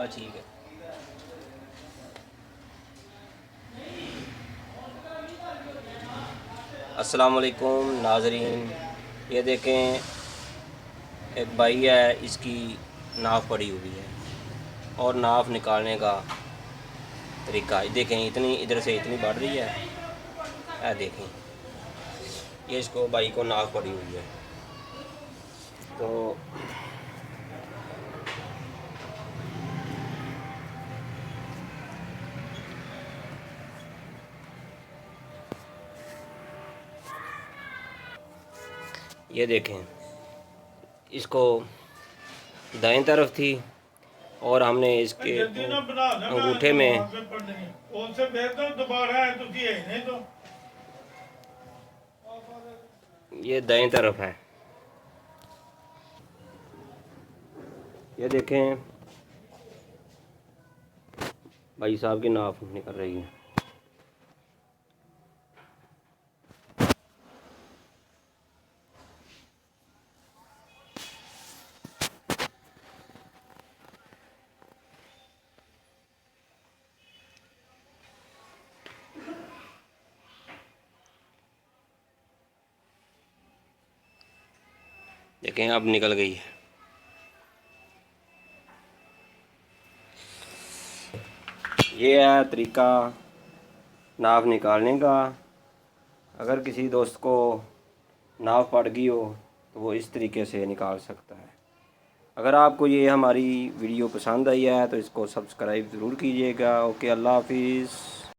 ठीक है। अस्सलाम वालेकुम नाजरीन, ये देखें एक भाई है, इसकी नाफ पड़ी हुई है और नाफ निकालने का तरीका देखें। इतनी इधर से इतनी बढ़ रही है देखें, ये इसको भाई को नाफ पड़ी हुई है। तो ये देखें, इसको दाएं तरफ थी और हमने इसके अंगूठे में ये दाएं तरफ है। ये देखें भाई साहब की नाफ निकल रही है। देखें अब निकल गई है। ये है तरीका नाफ निकालने का। अगर किसी दोस्त को नाव पड़ गई हो तो वो इस तरीके से निकाल सकता है। अगर आपको ये हमारी वीडियो पसंद आई है तो इसको सब्सक्राइब ज़रूर कीजिएगा। ओके, अल्लाह हाफिज़।